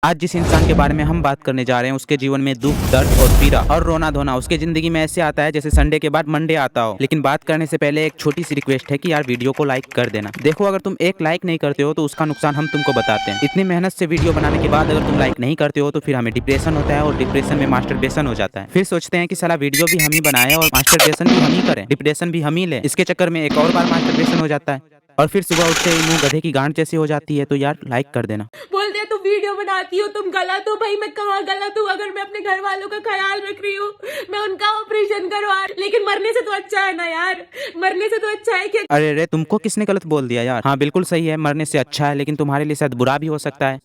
आज जिस इंसान के बारे में हम बात करने जा रहे हैं उसके जीवन में दुख, दर्द और पीड़ा और रोना धोना उसके जिंदगी में ऐसे आता है जैसे संडे के बाद मंडे आता हो। लेकिन बात करने से पहले एक छोटी सी रिक्वेस्ट है कि यार वीडियो को लाइक कर देना। देखो, अगर तुम एक लाइक नहीं करते हो तो उसका नुकसान हम तुमको बताते हैं। इतनी मेहनत से वीडियो बनाने के बाद अगर तुम लाइक नहीं करते हो तो फिर हमें डिप्रेशन होता है और डिप्रेशन में मास्टरबेशन हो जाता है। फिर सोचते हैं कि साला वीडियो भी हम ही बनाए और मास्टरबेशन भी हम ही करें, डिप्रेशन भी हम ही ले। इसके चक्कर में एक और बार मास्टरबेशन हो जाता है और फिर सुबह उठते ही मुंह गधे की गांठ जैसी हो जाती है। तो यार लाइक कर देना। बोलते हैं तुम वीडियो बनाती हो, तुम गलत हो। भाई मैं कहाँ गलत हूँ? अगर मैं अपने घर वालों का ख्याल रख रही हूँ, मैं उनका ऑपरेशन करवा, लेकिन मरने से तो अच्छा है ना यार। मरने से तो अच्छा है कि अरे रे, तुमको किसने गलत बोल दिया यार? हाँ बिल्कुल सही है, मरने से अच्छा है, लेकिन तुम्हारे लिए शायद बुरा भी हो सकता है।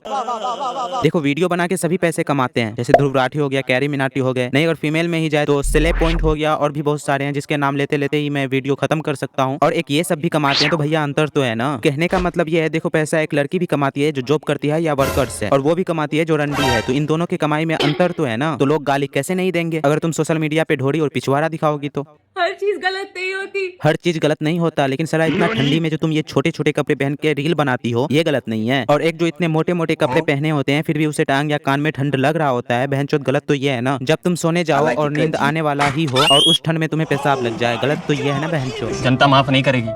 देखो, वीडियो बना के सभी पैसे कमाते हैं, जैसे ध्रुव राठी हो गया, कैरी मिनाटी हो गए। नहीं, अगर फीमेल में ही जाए तो सेलेब पॉइंट हो गया और भी बहुत सारे हैं जिसके नाम लेते लेते ही मैं वीडियो खत्म कर सकता हूँ। और एक ये सब भी कमाते हैं, तो भैया अंतर तो है ना। कहने का मतलब ये है, देखो पैसा एक लड़की भी कमाती है जो जॉब करती है या वर्कर्स है, और वो भी कमाती है जो रंडी है। तो इन दोनों की कमाई में अंतर तो है ना। तो लोग गाली कैसे नहीं देंगे अगर तुम सोशल मीडिया पे ढोरी और पिछवाड़ा दिखाओगी तो। हर चीज गलत नहीं होती। हर चीज गलत नहीं होता, लेकिन साला इतना ठंडी में जो तुम ये छोटे छोटे कपड़े पहन के रील बनाती हो ये गलत नहीं है। और एक जो इतने मोटे मोटे कपड़े पहने होते हैं फिर भी उसे टांग या कान में ठंड लग रहा होता है, बहनचोद गलत तो ये है ना। जब तुम सोने जाओ और नींद आने वाला ही हो और उस ठंड में तुम्हें पेशाब लग जाए, गलत तो ये है ना बहनचोद। जनता माफ नहीं करेगी।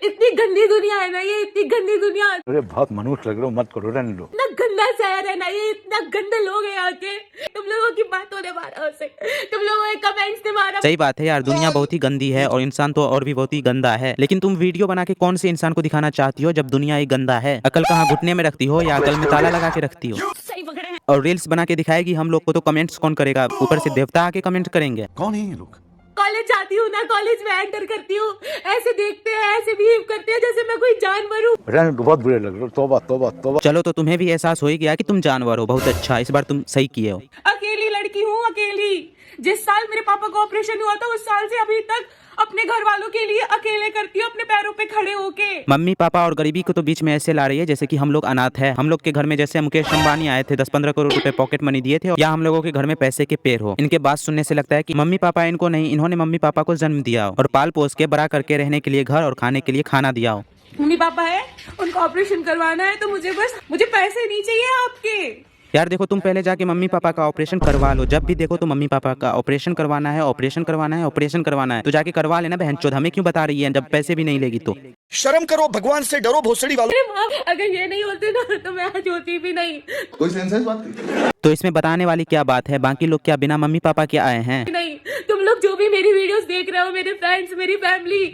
इतनी गंदी दुनिया है ना ये, इतनी गंदी दुनिया। अरे बहुत मनुष्य लग रहे हो, मत करो, रहने दो। इतना गंदा शहर है ना ये, इतना गंदे लोग हैं यहाँ के। तुम लोगों की बातों ने मारा उसे, तुम लोगों के कमेंट्स ने मारा। सही बात है यार, दुनिया बहुत ही गंदी है और इंसान तो और भी बहुत ही गंदा है। लेकिन तुम वीडियो बना के कौन से इंसान को दिखाना चाहती हो जब दुनिया ही गंदा है? अकल कहाँ घुटने में रखती हो या अकल में ताला लगा के रखती हो? सही पकड़े हैं। और रील्स बना के दिखाएगी हम लोग को, तो कमेंट्स कौन करेगा? ऊपर से देवता आके कमेंट करेंगे। कौन है ये लोग? कॉलेज जाती हूँ ना, कॉलेज में एंटर करती हूँ, ऐसे देखते हैं, ऐसे बिहेव करते हैं जैसे मैं कोई जानवर हूँ। रहने दो, बहुत बुरे लग रहे हो। तौबा तौबा तौबा। चलो, तो तुम्हें भी एहसास हो ही गया कि तुम जानवर हो। बहुत अच्छा, इस बार तुम सही किए हो। अकेली लड़की हूँ, अकेली। जिस साल मेरे पापा का ऑपरेशन हुआ था उस साल से अभी तक अपने घर वालों के लिए अकेले करती हूँ, अपने पैरों पे खड़े होके। मम्मी पापा और गरीबी को तो बीच में ऐसे ला रही है जैसे कि हम लोग अनाथ है। हम लोग के घर में जैसे मुकेश अंबानी आए थे, 10-15 करोड़ रुपए पॉकेट मनी दिए थे, या हम लोगों के घर में पैसे के पेड़ हो। इनके बात सुनने से लगता है कि मम्मी पापा इनको नहीं, इन्होंने मम्मी पापा को जन्म दिया हो और पाल पोस के बड़ा करके रहने के लिए घर और खाने के लिए खाना दिया हो। मम्मी पापा है, उनका ऑपरेशन करवाना है, तो मुझे पैसे नहीं चाहिए आपके। यार देखो, तुम पहले जाके मम्मी पापा का ऑपरेशन करवा लो। जब भी देखो तो मम्मी पापा का ऑपरेशन करवाना है, ऑपरेशन करवाना है, ऑपरेशन करवाना है, तो जाके करवा लेना बहनचोद। हमें क्यों बता रही है जब पैसे भी नहीं लेगी तो? शर्म करो, भगवान से डरो भोसड़ी वालों। अरे माँ, अगर ये नहीं होते ना तो मैं आज होती भी नहीं। कोई सेंस है इस बात की? तो इसमें बताने वाली क्या बात है? बाकी लोग क्या बिना मम्मी पापा के आए हैं? नहीं, तुम लोग जो भी मेरी वीडियोस देख रहे हो, मेरे फ्रेंड्स, मेरी फैमिली,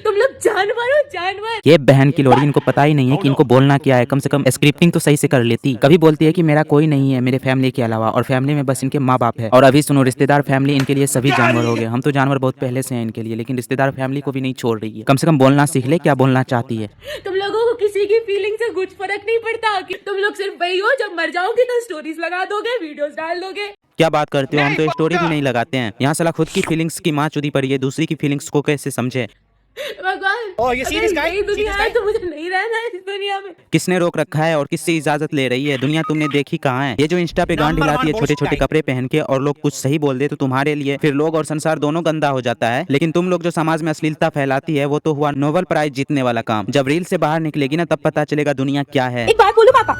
तुम लोग जानवर हो, जानवर। ये बहन की लोड़ी, इनको पता ही नहीं है कि इनको बोलना क्या है। कम से कम स्क्रिप्टिंग तो सही से कर लेती। कभी बोलती है कि मेरा कोई नहीं है मेरे फैमिली के अलावा, और फैमिली में बस इनके माँ बाप है। और अभी सुनो, रिश्तेदार फैमिली इनके लिए सभी जानवर हो गए। हम तो जानवर बहुत पहले से हैं इनके लिए, लेकिन रिश्तेदार फैमिली को भी नहीं छोड़ रही है। कम से कम बोलना सीख ले, क्या बोलना चाहती है। तुम लोगों को किसी की फीलिंग से कुछ फर्क नहीं पड़ता कि तुम लोग सिर्फ वही हो, जब मर जाओगे तो स्टोरीज लगा दोगे, वीडियोस डाल दोगे। क्या बात करते हो? हम तो स्टोरी भी नहीं लगाते हैं। यहाँ साला खुद की फीलिंग्स की माँ चुदी पड़ी है, दूसरी की फीलिंग्स को कैसे समझे? भगवान, ये serious guy? यही दुनिया है तो मुझे नहीं रहना है इस दुनिया में। किसने रोक रखा है और किससे इजाजत ले रही है? दुनिया तुमने देखी कहाँ है? ये जो इंस्टा पे गांड हिलाती है छोटे छोटे कपड़े पहन के, और लोग कुछ सही बोल दे तो तुम्हारे लिए फिर लोग और संसार दोनों गंदा हो जाता है। लेकिन तुम लोग जो समाज में अश्लीलता फैलाती है वो तो हुआ नोबेल प्राइज जीतने वाला काम। जब रील से बाहर निकलेगी ना तब पता चलेगा दुनिया क्या है। एक बात बोलूं पापा,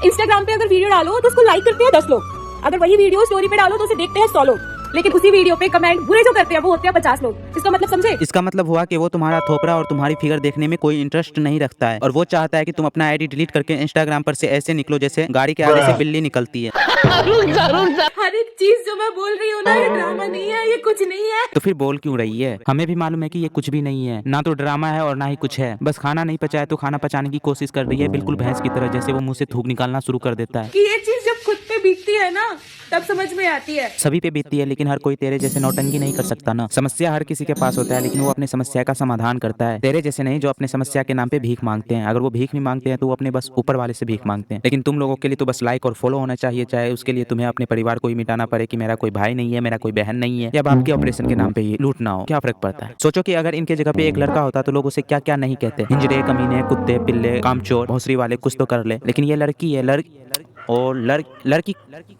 इंस्टाग्राम पे अगर वीडियो डालो तो उसको लाइक करते हैं 10 लोग, अगर वही वीडियो स्टोरी पे डालो तो उसे देखते हैं 100 लोग, लेकिन उसी वीडियो पे कमेंट बुरे जो करते हैं वो होते हैं 50 लोग। इसका मतलब समझे? इसका मतलब हुआ कि वो तुम्हारा थोपड़ा और तुम्हारी फिगर देखने में कोई इंटरेस्ट नहीं रखता है, और वो चाहता है कि तुम अपना आईडी डिलीट करके इंस्टाग्राम पर से ऐसे निकलो जैसे गाड़ी के आगे से बिल्ली निकलती है। हर एक चीज जो मैं बोल रही हूँ ना, ये ड्रामा नहीं है, ये कुछ नहीं है। तो फिर बोल क्यों रही है? हमें भी मालूम है कि ये कुछ भी नहीं है, ना तो ड्रामा है और ना ही कुछ है। बस खाना नहीं पचाए तो खाना पचाने की कोशिश कर रही है, बिल्कुल भैंस की तरह, जैसे वो मुंह से थूक निकालना शुरू कर देता है। कि ये चीज जब खुद पे बीतती है ना तब समझ में आती है। सभी पे बीतती है, लेकिन हर कोई तेरे जैसे नौटंकी नहीं कर सकता ना। समस्या हर किसी के पास होता है, लेकिन वो अपने समस्या का समाधान करता है। तेरे जैसे नहीं जो अपने समस्या के नाम पे भीख मांगते हैं। अगर वो भीख भी मांगते हैं तो वो अपने बस ऊपर वाले से भीख मांगते हैं। लेकिन तुम लोगों के लिए तो बस लाइक और फॉलो होना चाहिए, चाहे उसके लिए तुम्हें अपने परिवार को ही मिटाना पड़े कि मेरा कोई भाई नहीं है, मेरा कोई बहन नहीं है, या बाप के ऑपरेशन के नाम पे ही लूटना हो। क्या फर्क पड़ता है? सोचो कि अगर इनके जगह पे एक लड़का होता तो लोग उसे क्या क्या नहीं कहते। हिंजड़े, कमीने, कुत्ते, पिल्ले, कामचोर, भोसरी वाले, कुछ तो कर ले। लेकिन ये लड़की है, और लड़की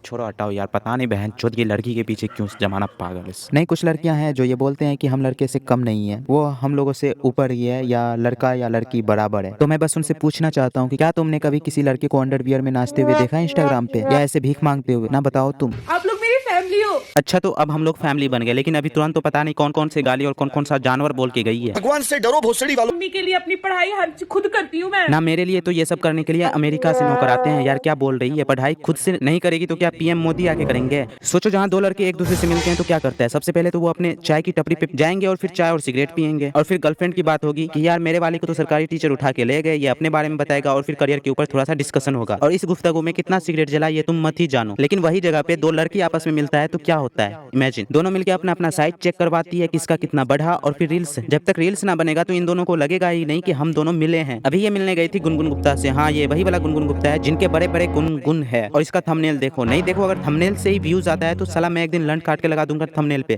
छोड़ो हटाओ यार, पता नहीं बहन चोद ये लड़की के पीछे क्यों जमाना पागल है। नहीं, कुछ लड़कियां हैं जो ये बोलते हैं कि हम लड़के से कम नहीं है, वो हम लोगों से ऊपर ही है, या लड़का या लड़की बराबर है। तो मैं बस उनसे पूछना चाहता हूँ कि क्या तुमने कभी किसी लड़के को अंडरवियर में नाचते हुए देखा है इंस्टाग्राम पे, या ऐसे भीख मांगते हुए? ना बताओ तुम। आप लोग मेरी फैमिली हो। अच्छा तो अब हम लोग फैमिली बन गए, लेकिन अभी तुरंत तो पता नहीं कौन कौन से गाली और कौन कौन सा जानवर बोल के गई है। भगवान से डरो भोसड़ी वालों। मम्मी के लिए अपनी पढ़ाई हर चीज खुद करती हूँ मैं। ना मेरे लिए तो ये सब करने के लिए अमेरिका से नौकर आते हैं यार। क्या बोल रही है, पढ़ाई खुद से नहीं करेगी तो क्या पीएम मोदी आके करेंगे? सोचो जहाँ दो लड़के एक दूसरे से मिलते हैं तो क्या करता है, सबसे पहले तो वो अपने चाय की टपरी पे जाएंगे और फिर चाय और सिगरेट पियेंगे, और फिर गर्लफ्रेंड की बात होगी कि यार मेरे वाले को तो सरकारी टीचर उठा के ले गए, ये अपने बारे में बताएगा, और फिर करियर के ऊपर थोड़ा सा डिस्कशन होगा, और इस गुफ्तगू में कितना सिगरेट जला ये तुम मत ही जानो। लेकिन वही जगह पे दो लड़की आपस में मिलता है तो क्या होता है, इमेजिन दोनों मिलकर अपना अपना साइट चेक करवाती है किसका कितना बढ़ा, और फिर रील्स। जब तक रील्स ना बनेगा तो इन दोनों को लगेगा ही नहीं कि हम दोनों मिले हैं। अभी ये मिलने गई थी गुनगुन गुप्ता से। हाँ, ये वही वाला गुनगुन गुप्ता है जिनके बड़े बड़े गुनगुन है, और इसका थंबनेल देखो। नहीं देखो, अगर थंबनेल से ही व्यूज आता है तो साला मैं एक दिन लंड काट के लगा दूंगा थंबनेल पे।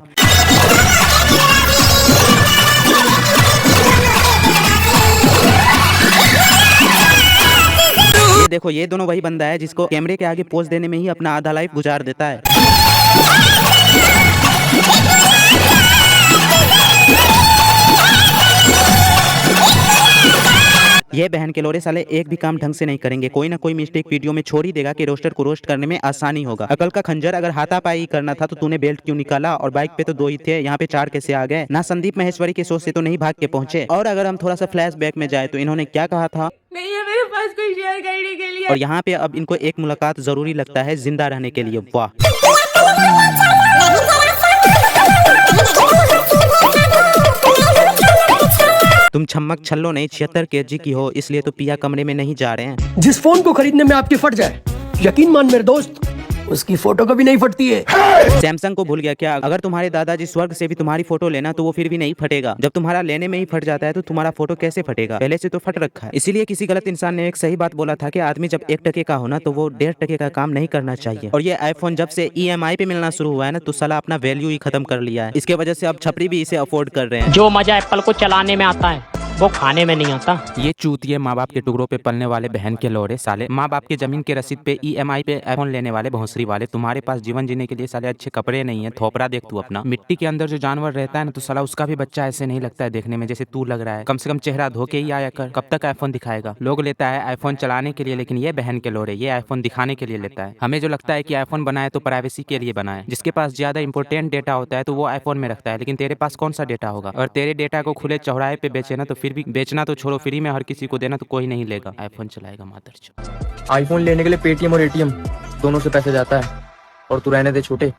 ये देखो, ये दोनों वही बंदा है जिसको कैमरे के आगे पोज देने में ही अपना आधा लाइफ गुजार देता है। ये बहन के लोरे साले एक भी काम ढंग से नहीं करेंगे, कोई ना कोई मिस्टेक वीडियो में छोड़ ही देगा कि रोस्टर को रोस्ट करने में आसानी होगा। अकल का खंजर, अगर हाथापाई करना था तो तूने बेल्ट क्यों निकाला, और बाइक पे तो दो ही थे, यहाँ पे चार कैसे आ गए? ना संदीप महेश्वरी के शो से तो नहीं भाग के पहुंचे। और अगर हम थोड़ा सा फ्लैशबैक में जाए तो इन्होंने क्या कहा था, नहीं है मेरे पास कोई शेयर करने के लिए। और यहाँ पे अब इनको एक मुलाकात जरूरी लगता है जिंदा रहने के लिए। वाह, तुम छम्मक छल्लो नहीं 76 kg की हो, इसलिए तो पिया कमरे में नहीं जा रहे हैं। जिस फोन को खरीदने में आपकी फट जाए, यकीन मान मेरे दोस्त, उसकी फोटो कभी नहीं फटती है। सैमसंग को भूल गया क्या? अगर तुम्हारे दादाजी स्वर्ग से भी तुम्हारी फोटो लेना तो वो फिर भी नहीं फटेगा। जब तुम्हारा लेने में ही फट जाता है तो तुम्हारा फोटो कैसे फटेगा? पहले से तो फट रखा है। इसीलिए किसी गलत इंसान ने एक सही बात बोला था कि आदमी जब 1 टके का हो ना तो वो 1.5 टके का काम नहीं करना चाहिए। और ये आईफोन जब से EMI पे मिलना शुरू हुआ है ना तो साला अपना वैल्यू ही खत्म कर लिया है। इसके वजह से अब छपरी भी इसे अफोर्ड कर रहे हैं। जो मजा एप्पल को चलाने में आता है वो खाने में नहीं आता। ये चूतिए माँ बाप के टुकड़ों पे पलने वाले बहन के लोरे साले, माँ बाप के जमीन के रसीद पे EMI पे आईफोन लेने वाले भोंसरी वाले, तुम्हारे पास जीवन जीने के लिए साले अच्छे कपड़े नहीं है। थोपड़ा देख तू अपना। मिट्टी के अंदर जो जानवर रहता है ना तो साला उसका भी बच्चा ऐसे नहीं लगता है देखने में जैसे तू लग रहा है। कम से कम चेहरा धो के ही आया कर। कब तक आईफोन दिखाएगा? लोग लेता है आईफोन चलाने के लिए, लेकिन ये बहन के लोरे ये आईफोन दिखाने के लिए लेता है। हमें जो लगता है कि आईफोन बनाए तो प्राइवेसी के लिए बनाए। जिसके पास ज्यादा इंपोर्टेंट डेटा होता है तो वो आईफोन में रखता है, लेकिन तेरे पास कौन सा डेटा होगा? और तेरे डेटा को खुले चौराहे पे बेचे ना तो फिर भी बेचना तो छोड़ो, फ्री में हर किसी को देना तो कोई नहीं लेगा। आईफोन चलाएगा मादरचोद। आईफोन लेने के लिए पेटीएम और ATM दोनों से पैसे जाता है, और तू रहने दे छोटे,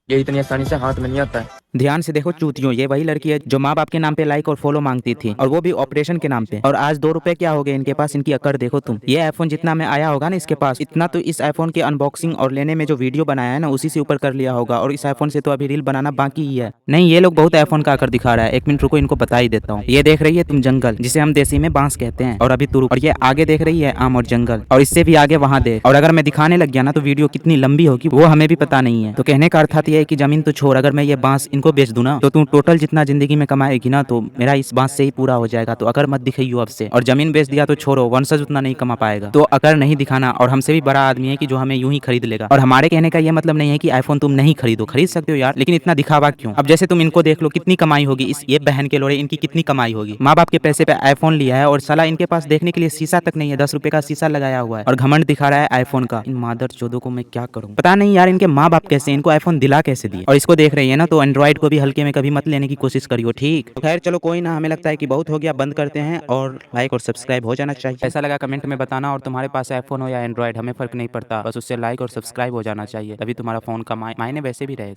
ये इतनी आसानी से हाथ में नहीं आता है। ध्यान से देखो चूतियों, ये वही लड़की है जो माँ बाप के नाम पे लाइक और फॉलो मांगती थी, और वो भी ऑपरेशन के नाम पे। और आज 2 रुपए क्या हो गए इनके पास? इनकी अकड़ देखो तुम। ये आईफोन जितना में आया होगा ना इसके पास, इतना तो इस आईफोन के अनबॉक्सिंग और लेने में जो वीडियो बनाया है ना उसी से ऊपर कर लिया होगा। और इस आईफोन से तो अभी रील बनाना बाकी ही है। नहीं, ये लोग बहुत आईफोन का आकर दिखा रहा है। 1 मिनट रुको, इनको बता ही देता हूँ। ये देख रही है तुम जंगल, जिसे हम देसी में बांस कहते हैं, और अभी तू रुक। और ये आगे देख रही है आम और जंगल, और इससे भी आगे वहाँ देख। और अगर मैं दिखाने लग गया ना तो वीडियो कितनी लंबी होगी वो हमें भी पता नहीं है। तो कहने का अर्थ ये है कि जमीन तो छोड़, अगर मैं ये बांस इनको बेच दूं ना तो तू टोटल जितना जिंदगी में कमाएगी ना तो मेरा इस बांस से ही पूरा हो जाएगा। तो अगर मत दिखाइयो अब से। और जमीन बेच दिया तो छोड़ो, वंशज उतना नहीं कमा पाएगा। तो अगर नहीं दिखाना। और हमसे भी बड़ा आदमी है कि जो हमें यूं ही खरीद लेगा। और हमारे कहने का ये मतलब नहीं है कि आईफोन तुम नहीं खरीदो, खरीद सकते हो यार, लेकिन इतना दिखावा क्यों? अब जैसे तुम इनको देख लो, कितनी कमाई होगी इस ये बहन के लोड़े, इनकी कितनी कमाई होगी। माँ बाप के पैसे पे आईफोन लिया है, और साला इनके पास देखने के लिए शीशा तक नहीं है। 10 रुपए का शीशा लगाया हुआ है, और घमंड दिखा रहा है आईफोन का। इन मादर चोदों को मैं क्या करूँ, पता नहीं यार इनके माँ बाप कैसे इनको आईफोन दिला कैसे दिए। और इसको देख रही है ना तो एंड्रॉइड को भी हल्के में कभी मत लेने की कोशिश करियो, ठीक? तो खैर चलो कोई ना, हमें लगता है कि बहुत हो गया, बंद करते हैं। और लाइक और सब्सक्राइब हो जाना चाहिए। ऐसा लगा कमेंट में बताना। और तुम्हारे पास आईफोन हो या एंड्रॉइड हमें फर्क नहीं पड़ता, बस उससे लाइक और सब्सक्राइब हो जाना चाहिए, तभी तुम्हारा फोन का मायने वैसे भी रहेगा।